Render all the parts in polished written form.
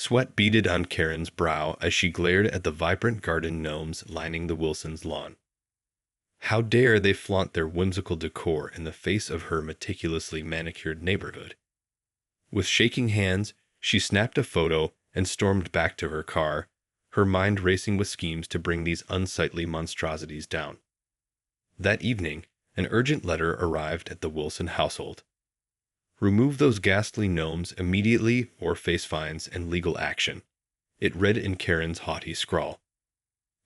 Sweat beaded on Karen's brow as she glared at the vibrant garden gnomes lining the Wilsons' lawn. How dare they flaunt their whimsical decor in the face of her meticulously manicured neighborhood? With shaking hands, she snapped a photo and stormed back to her car, her mind racing with schemes to bring these unsightly monstrosities down. That evening, an urgent letter arrived at the Wilson household. Remove those ghastly gnomes immediately or face fines and legal action, it read in Karen's haughty scrawl.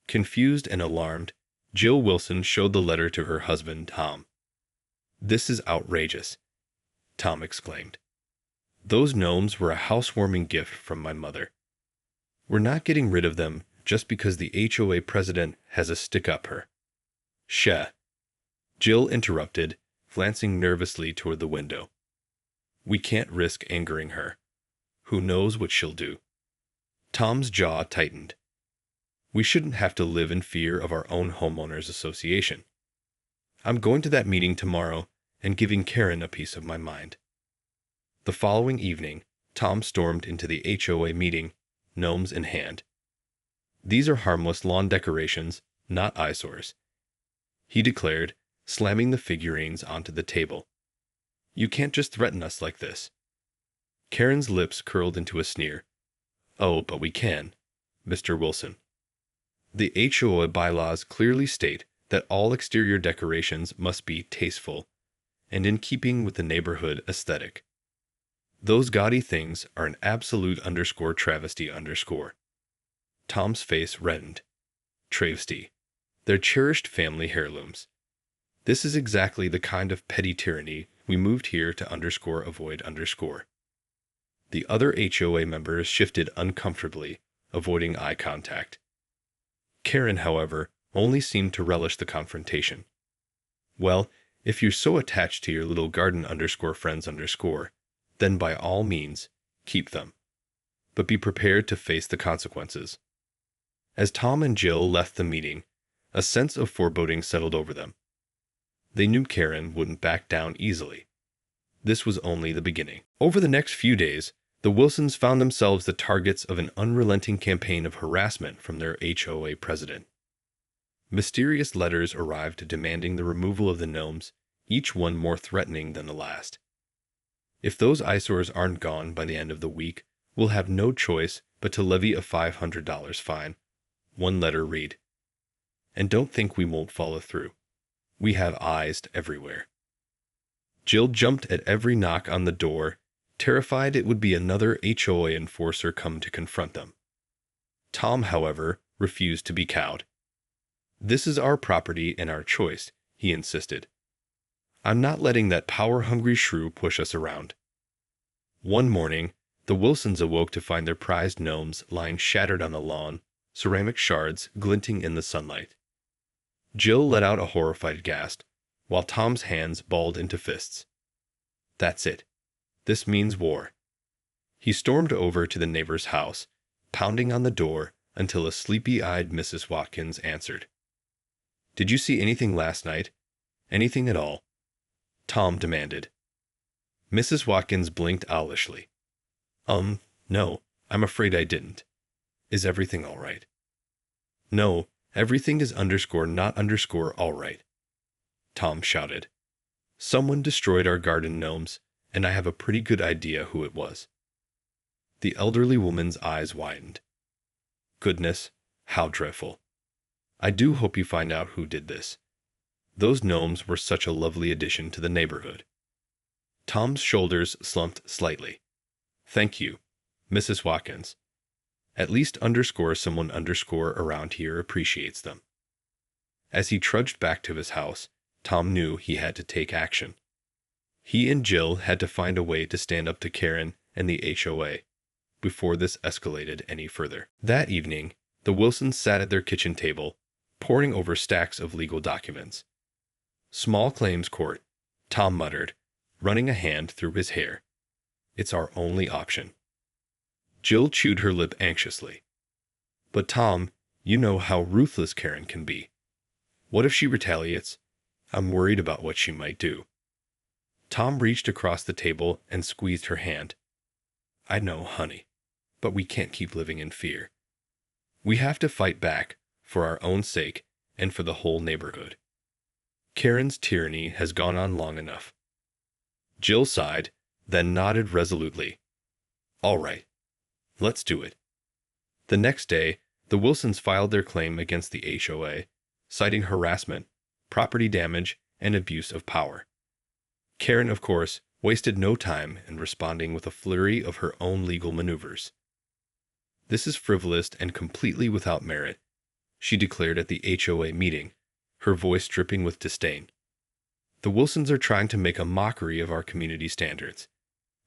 Confused and alarmed, Jill Wilson showed the letter to her husband, Tom. "This is outrageous," Tom exclaimed. "Those gnomes were a housewarming gift from my mother. We're not getting rid of them just because the HOA president has a stick-up-her." "Sheh," Jill interrupted, glancing nervously toward the window. "We can't risk angering her. Who knows what she'll do?" Tom's jaw tightened. "We shouldn't have to live in fear of our own homeowners association. I'm going to that meeting tomorrow and giving Karen a piece of my mind." The following evening, Tom stormed into the HOA meeting, gnomes in hand. "These are harmless lawn decorations, not eyesores," he declared, slamming the figurines onto the table. "You can't just threaten us like this." Karen's lips curled into a sneer. "Oh, but we can, Mr. Wilson. The HOA bylaws clearly state that all exterior decorations must be tasteful and in keeping with the neighborhood aesthetic. Those gaudy things are an absolute travesty. Tom's face reddened. Travesty. They're cherished family heirlooms. This is exactly the kind of petty tyranny we moved here to avoid. The other HOA members shifted uncomfortably, avoiding eye contact. Karen, however, only seemed to relish the confrontation. "Well, if you're so attached to your little garden friends then by all means, keep them. But be prepared to face the consequences." As Tom and Jill left the meeting, a sense of foreboding settled over them. They knew Karen wouldn't back down easily. This was only the beginning. Over the next few days, the Wilsons found themselves the targets of an unrelenting campaign of harassment from their HOA president. Mysterious letters arrived demanding the removal of the gnomes, each one more threatening than the last. "If those eyesores aren't gone by the end of the week, we'll have no choice but to levy a $500 fine," one letter read. "And don't think we won't follow through. We have eyes everywhere." Jill jumped at every knock on the door, terrified it would be another HOA enforcer come to confront them. Tom, however, refused to be cowed. "This is our property and our choice," he insisted. "I'm not letting that power-hungry shrew push us around." One morning, the Wilsons awoke to find their prized gnomes lying shattered on the lawn, ceramic shards glinting in the sunlight. Jill let out a horrified gasp, while Tom's hands balled into fists. "That's it. This means war." He stormed over to the neighbor's house, pounding on the door until a sleepy-eyed Mrs. Watkins answered. "Did you see anything last night? Anything at all?" Tom demanded. Mrs. Watkins blinked owlishly. No, I'm afraid I didn't. Is everything all right?" "No, everything is not all right," Tom shouted. "Someone destroyed our garden gnomes, and I have a pretty good idea who it was." The elderly woman's eyes widened. "Goodness, how dreadful. I do hope you find out who did this. Those gnomes were such a lovely addition to the neighborhood." Tom's shoulders slumped slightly. "Thank you, Mrs. Watkins. At least someone around here appreciates them." As he trudged back to his house, Tom knew he had to take action. He and Jill had to find a way to stand up to Karen and the HOA before this escalated any further. That evening, the Wilsons sat at their kitchen table, poring over stacks of legal documents. "Small claims court," Tom muttered, running a hand through his hair. "It's our only option." Jill chewed her lip anxiously. "But Tom, you know how ruthless Karen can be. What if she retaliates? I'm worried about what she might do." Tom reached across the table and squeezed her hand. "I know, honey. but we can't keep living in fear. We have to fight back for our own sake and for the whole neighborhood. Karen's tyranny has gone on long enough." Jill sighed, then nodded resolutely. "All right, let's do it." The next day, the Wilsons filed their claim against the HOA, citing harassment, property damage, and abuse of power. Karen, of course, wasted no time in responding with a flurry of her own legal maneuvers. "This is frivolous and completely without merit," she declared at the HOA meeting, her voice dripping with disdain. "The Wilsons are trying to make a mockery of our community standards.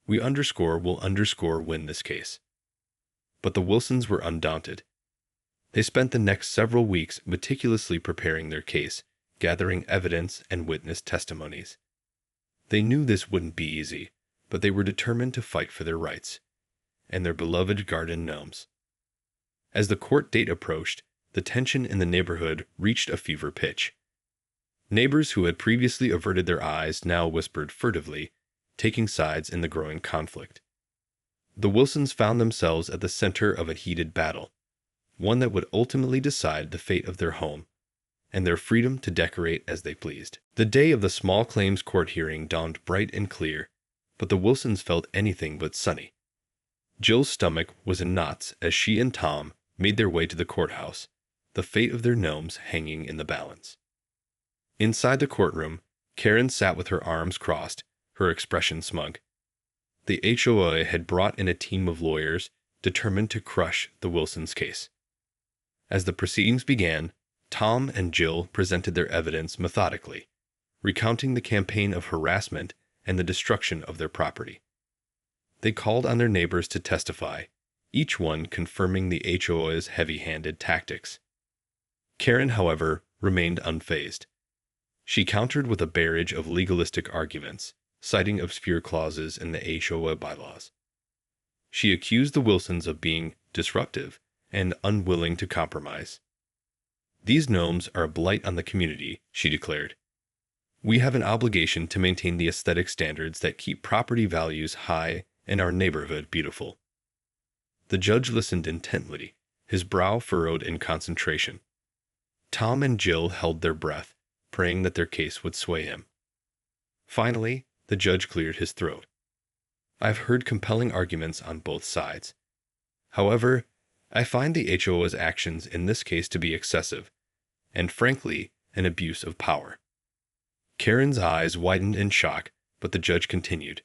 We will win this case." But the Wilsons were undaunted. They spent the next several weeks meticulously preparing their case, gathering evidence and witness testimonies. They knew this wouldn't be easy, but they were determined to fight for their rights and their beloved garden gnomes. As the court date approached, the tension in the neighborhood reached a fever pitch. Neighbors who had previously averted their eyes now whispered furtively, taking sides in the growing conflict. The Wilsons found themselves at the center of a heated battle, one that would ultimately decide the fate of their home and their freedom to decorate as they pleased. The day of the small claims court hearing dawned bright and clear, but the Wilsons felt anything but sunny. Jill's stomach was in knots as she and Tom made their way to the courthouse, the fate of their gnomes hanging in the balance. Inside the courtroom, Karen sat with her arms crossed, her expression smug. The HOA had brought in a team of lawyers determined to crush the Wilsons' case. As the proceedings began, Tom and Jill presented their evidence methodically, recounting the campaign of harassment and the destruction of their property. They called on their neighbors to testify, each one confirming the HOA's heavy-handed tactics. Karen, however, remained unfazed. She countered with a barrage of legalistic arguments, citing obscure clauses in the HOA bylaws. She accused the Wilsons of being disruptive and unwilling to compromise. "These gnomes are a blight on the community," she declared. "We have an obligation to maintain the aesthetic standards that keep property values high and our neighborhood beautiful." The judge listened intently, his brow furrowed in concentration. Tom and Jill held their breath, praying that their case would sway him. Finally, the judge cleared his throat. "I've heard compelling arguments on both sides. However, I find the HOA's actions in this case to be excessive, and frankly, an abuse of power." Karen's eyes widened in shock, but the judge continued.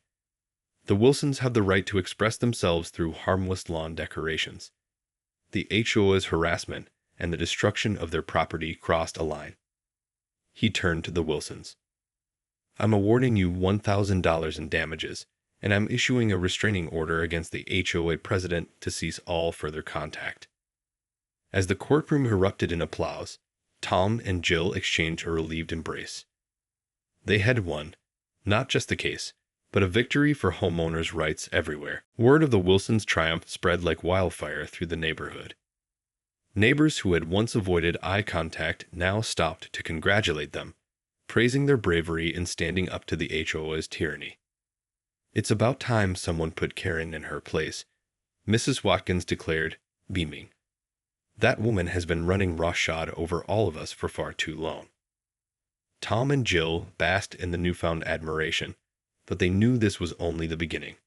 "The Wilsons have the right to express themselves through harmless lawn decorations. The HOA's harassment and the destruction of their property crossed a line." He turned to the Wilsons. "I'm awarding you $1,000 in damages, and I'm issuing a restraining order against the HOA president to cease all further contact." As the courtroom erupted in applause, Tom and Jill exchanged a relieved embrace. They had won, not just the case, but a victory for homeowners' rights everywhere. Word of the Wilsons' triumph spread like wildfire through the neighborhood. Neighbors who had once avoided eye contact now stopped to congratulate them, praising their bravery in standing up to the HOA's tyranny. "It's about time someone put Karen in her place," Mrs. Watkins declared, beaming. "That woman has been running roughshod over all of us for far too long." Tom and Jill basked in the newfound admiration, but they knew this was only the beginning.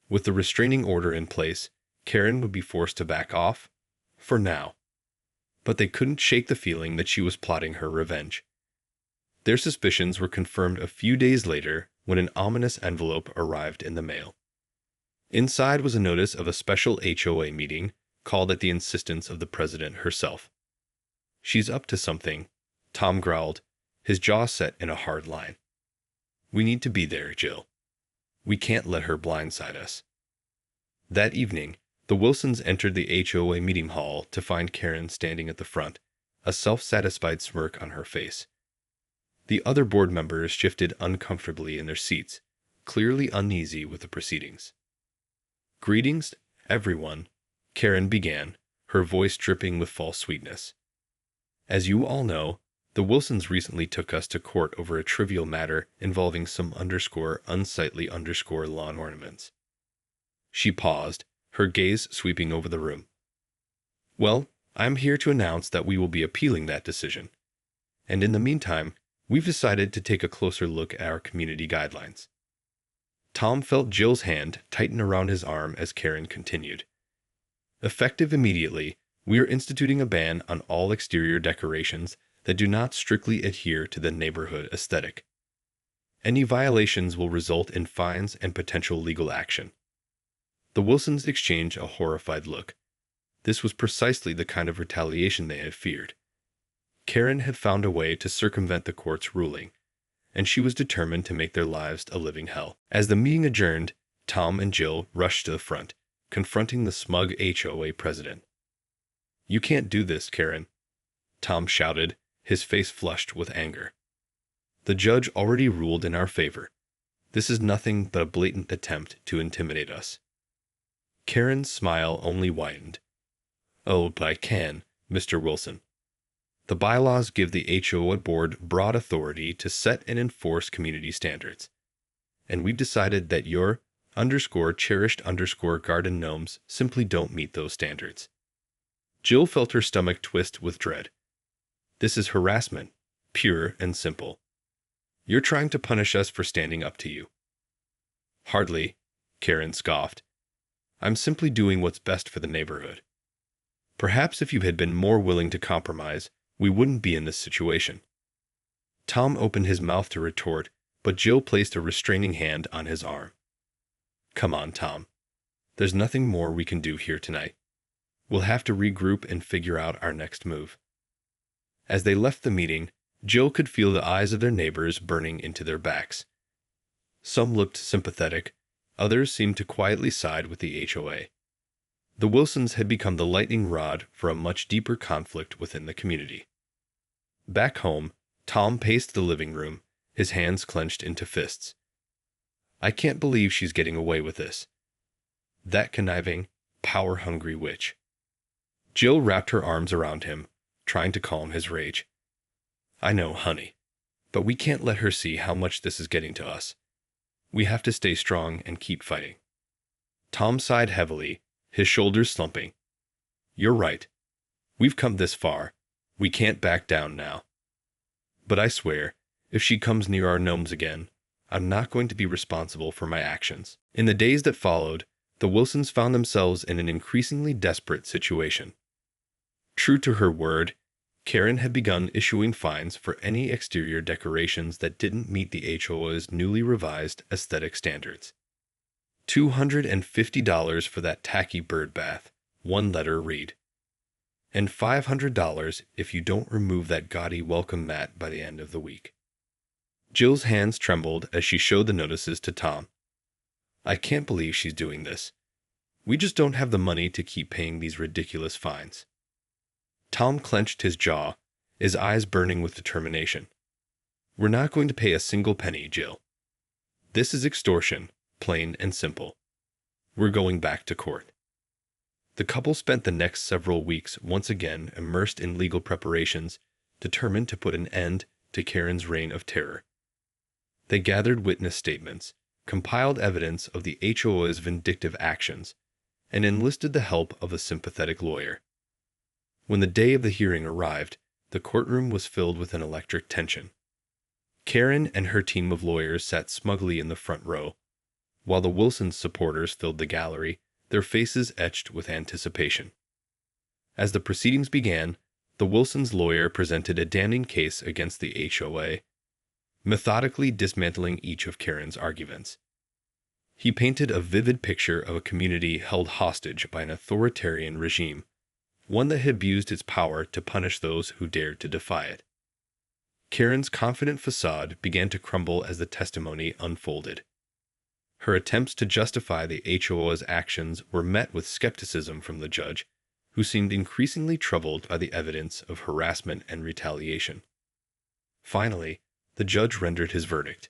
With the restraining order in place, Karen would be forced to back off, for now. But they couldn't shake the feeling that she was plotting her revenge. Their suspicions were confirmed a few days later when an ominous envelope arrived in the mail. Inside was a notice of a special HOA meeting called at the insistence of the president herself. "She's up to something," Tom growled, his jaw set in a hard line. "We need to be there, Jill. We can't let her blindside us." That evening, the Wilsons entered the HOA meeting hall to find Karen standing at the front, a self-satisfied smirk on her face. The other board members shifted uncomfortably in their seats, clearly uneasy with the proceedings. "Greetings, everyone," Karen began, her voice dripping with false sweetness. "As you all know, the Wilsons recently took us to court over a trivial matter involving some unsightly lawn ornaments." She paused, her gaze sweeping over the room. Well, I'm here to announce that we will be appealing that decision. And in the meantime, we've decided to take a closer look at our community guidelines. Tom felt Jill's hand tighten around his arm as Karen continued. Effective immediately, we are instituting a ban on all exterior decorations that do not strictly adhere to the neighborhood aesthetic. Any violations will result in fines and potential legal action. The Wilsons exchanged a horrified look. This was precisely the kind of retaliation they had feared. Karen had found a way to circumvent the court's ruling, and she was determined to make their lives a living hell. As the meeting adjourned, Tom and Jill rushed to the front, confronting the smug HOA president. "You can't do this, Karen," Tom shouted, his face flushed with anger. "The judge already ruled in our favor. This is nothing but a blatant attempt to intimidate us." Karen's smile only widened. "Oh, but I can, Mr. Wilson. The bylaws give the HOA board broad authority to set and enforce community standards. And we've decided that your cherished garden gnomes simply don't meet those standards." Jill felt her stomach twist with dread. "This is harassment, pure and simple. You're trying to punish us for standing up to you." "Hardly," Karen scoffed. "I'm simply doing what's best for the neighborhood. Perhaps if you had been more willing to compromise, we wouldn't be in this situation." Tom opened his mouth to retort, but Jill placed a restraining hand on his arm. "Come on, Tom. There's nothing more we can do here tonight. We'll have to regroup and figure out our next move." As they left the meeting, Jill could feel the eyes of their neighbors burning into their backs. Some looked sympathetic, others seemed to quietly side with the HOA. The Wilsons had become the lightning rod for a much deeper conflict within the community. Back home, Tom paced the living room, his hands clenched into fists. "I can't believe she's getting away with this. That conniving, power-hungry witch." Jill wrapped her arms around him, trying to calm his rage. "I know, honey, but we can't let her see how much this is getting to us. We have to stay strong and keep fighting." Tom sighed heavily, his shoulders slumping. "You're right. We've come this far. We can't back down now. But I swear, if she comes near our gnomes again, I'm not going to be responsible for my actions." In the days that followed, the Wilsons found themselves in an increasingly desperate situation. True to her word, Karen had begun issuing fines for any exterior decorations that didn't meet the HOA's newly revised aesthetic standards. $250 for that tacky bird bath, one letter read. And $500 if you don't remove that gaudy welcome mat by the end of the week. Jill's hands trembled as she showed the notices to Tom. "I can't believe she's doing this. We just don't have the money to keep paying these ridiculous fines." Tom clenched his jaw, his eyes burning with determination. "We're not going to pay a single penny, Jill. This is extortion, plain and simple. We're going back to court." The couple spent the next several weeks once again immersed in legal preparations, determined to put an end to Karen's reign of terror. They gathered witness statements, compiled evidence of the HOA's vindictive actions, and enlisted the help of a sympathetic lawyer. When the day of the hearing arrived, the courtroom was filled with an electric tension. Karen and her team of lawyers sat smugly in the front row, while the Wilsons' supporters filled the gallery, their faces etched with anticipation. As the proceedings began, the Wilsons' lawyer presented a damning case against the HOA, methodically dismantling each of Karen's arguments. He painted a vivid picture of a community held hostage by an authoritarian regime, one that had abused its power to punish those who dared to defy it. Karen's confident facade began to crumble as the testimony unfolded. Her attempts to justify the HOA's actions were met with skepticism from the judge, who seemed increasingly troubled by the evidence of harassment and retaliation. Finally, the judge rendered his verdict.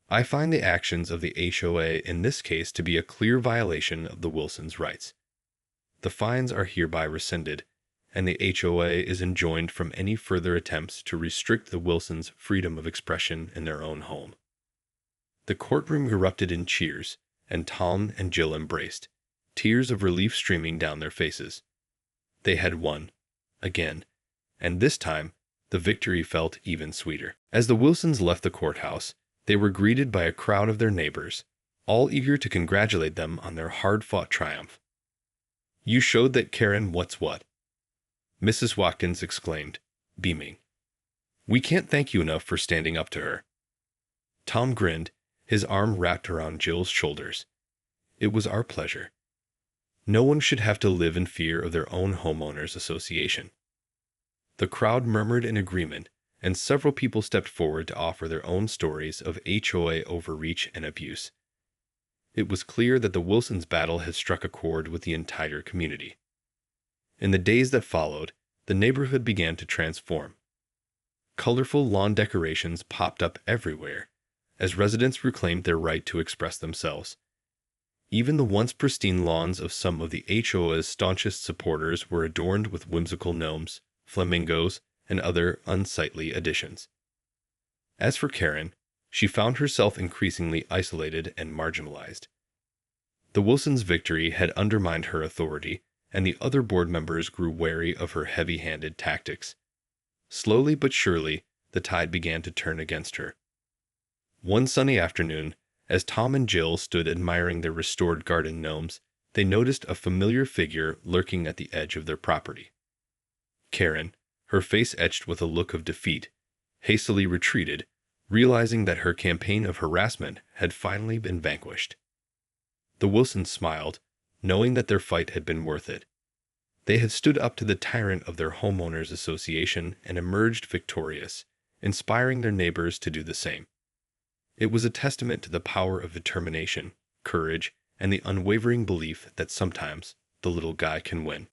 "I find the actions of the HOA in this case to be a clear violation of the Wilsons' rights. The fines are hereby rescinded, and the HOA is enjoined from any further attempts to restrict the Wilsons' freedom of expression in their own home." The courtroom erupted in cheers, and Tom and Jill embraced, tears of relief streaming down their faces. They had won. Again. And this time, the victory felt even sweeter. As the Wilsons left the courthouse, they were greeted by a crowd of their neighbors, all eager to congratulate them on their hard-fought triumph. "You showed that Karen what's what," Mrs. Watkins exclaimed, beaming. "We can't thank you enough for standing up to her." Tom grinned, his arm wrapped around Jill's shoulders. "It was our pleasure. No one should have to live in fear of their own homeowners association." The crowd murmured in agreement, and several people stepped forward to offer their own stories of HOA overreach and abuse. It was clear that the Wilsons' battle had struck a chord with the entire community. In the days that followed, the neighborhood began to transform. Colorful lawn decorations popped up everywhere, as residents reclaimed their right to express themselves. Even the once pristine lawns of some of the HOA's staunchest supporters were adorned with whimsical gnomes, flamingos, and other unsightly additions. As for Karen, she found herself increasingly isolated and marginalized. The Wilsons' victory had undermined her authority, and the other board members grew wary of her heavy-handed tactics. Slowly but surely, the tide began to turn against her. One sunny afternoon, as Tom and Jill stood admiring their restored garden gnomes, they noticed a familiar figure lurking at the edge of their property. Karen, her face etched with a look of defeat, hastily retreated, realizing that her campaign of harassment had finally been vanquished. The Wilsons smiled, knowing that their fight had been worth it. They had stood up to the tyrant of their homeowners association and emerged victorious, inspiring their neighbors to do the same. It was a testament to the power of determination, courage, and the unwavering belief that sometimes the little guy can win.